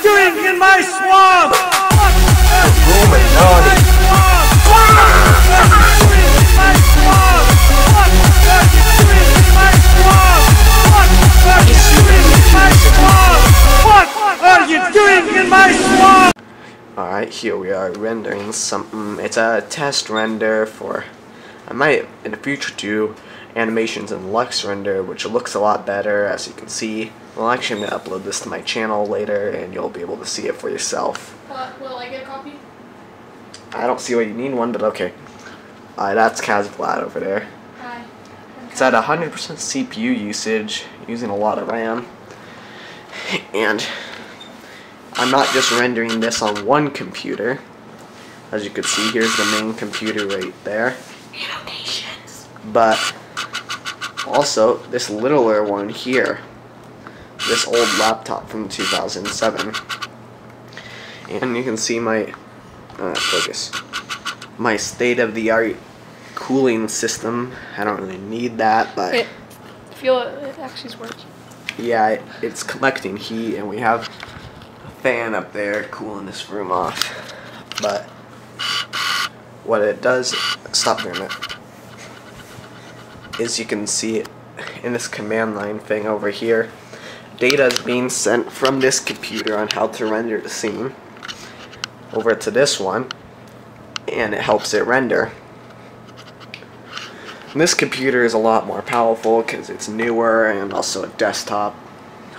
you doing in my swamp? Alright, here we are rendering something. It's a test render for, I might in the future do animations in LuxRender, which looks a lot better, as you can see. Well, actually I'm going to upload this to my channel later and you'll be able to see it for yourself. Will I get a copy? I don't see why you need one, but okay. That's Kazvlad over there. Hi. It's at 100% CPU usage, using a lot of RAM. And I'm not just rendering this on one computer. As you can see, here's the main computer right there. Animations. But also this littler one here. This old laptop from 2007. And you can see my my state-of-the-art cooling system. I don't really need that, but I feel it actually is working. yeah, it's collecting heat, and we have a fan up there cooling this room off. But what it does, stop doing it, is you can see it in this command line thing over here. Data is being sent from this computer on how to render the scene over to this one, and it helps it render. And this computer is a lot more powerful because it's newer and also a desktop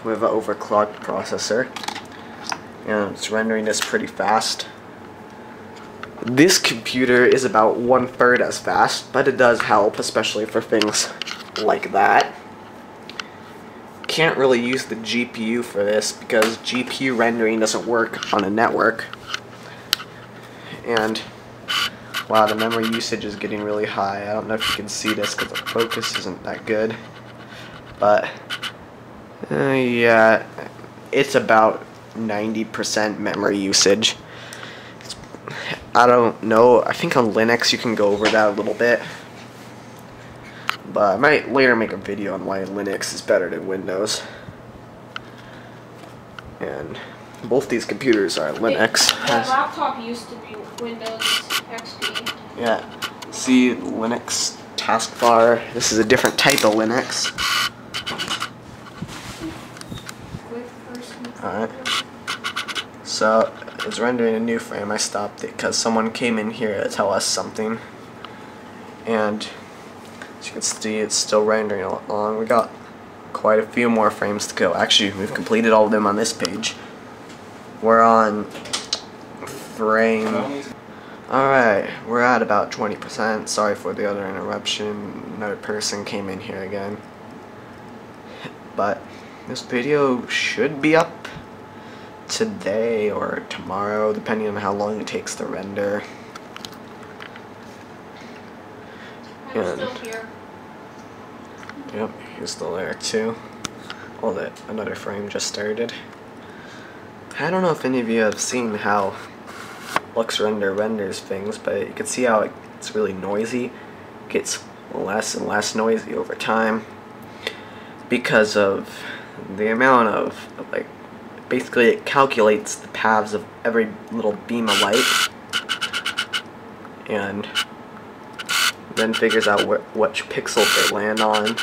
with an overclocked processor, and it's rendering this pretty fast. This computer is about 1/3 as fast, but it does help, especially for things like that. Can't really use the GPU for this because GPU rendering doesn't work on a network. And wow, the memory usage is getting really high. I don't know if you can see this because the focus isn't that good, but yeah, it's about 90% memory usage. I don't know, I think on Linux you can go over that a little bit, but I might later make a video on why Linux is better than Windows. And both these computers are Linux. That laptop used to be Windows XP. Yeah, see Linux taskbar. This is a different type of Linux. Alright, so it's rendering a new frame. I stopped it because someone came in here to tell us something, and as you can see, it's still rendering along. We got quite a few more frames to go. Actually, we've completed all of them on this page. We're on frame. Alright, we're at about 20%. Sorry for the other interruption. Another person came in here again. But this video should be up today or tomorrow, depending on how long it takes to render. I'm still here. Yep, he's still there too. Oh, that another frame just started. I don't know if any of you have seen how LuxRender renders things, but you can see how it's really noisy. It gets less and less noisy over time because of the amount of, like, basically it calculates the paths of every little beam of light and then figures out which pixels they land on.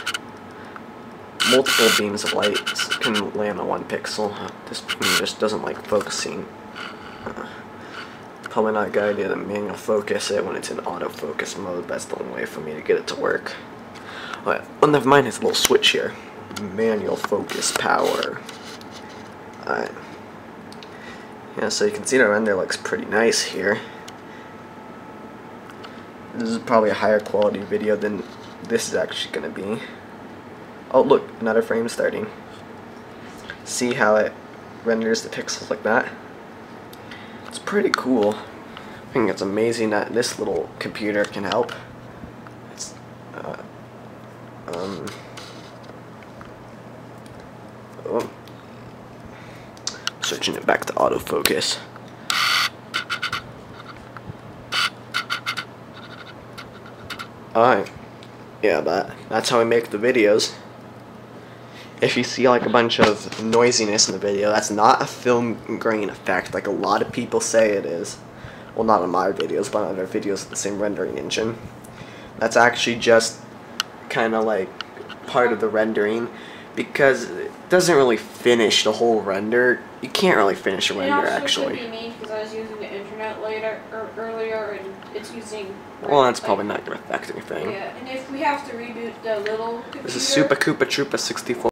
Multiple beams of light can land on one pixel. This beam just doesn't like focusing. Probably not a good idea to manual focus it when it's in autofocus mode. That's the only way for me to get it to work. Alright, well, never mind, it's a little switch here. Manual focus power. Alright. Yeah, so you can see the render looks pretty nice here. This is probably a higher quality video than this is actually going to be. Oh, look, another frame starting. See how it renders the pixels like that? It's pretty cool. I think it's amazing that this little computer can help. It's, switching it back to autofocus. Alright. Yeah, that's how we make the videos. if you see like a bunch of noisiness in the video, that's not a film grain effect like a lot of people say it is. Well, not on my videos, but on other videos with the same rendering engine. That's actually just kind of like part of the rendering, because it doesn't really finish the whole render. You can't really finish a render actually. It also could be me because I was using the internet earlier, and it's using. Well, that's probably not going to affect anything. Yeah, and if we have to reboot the little computer. This is Super Koopa Troopa 64.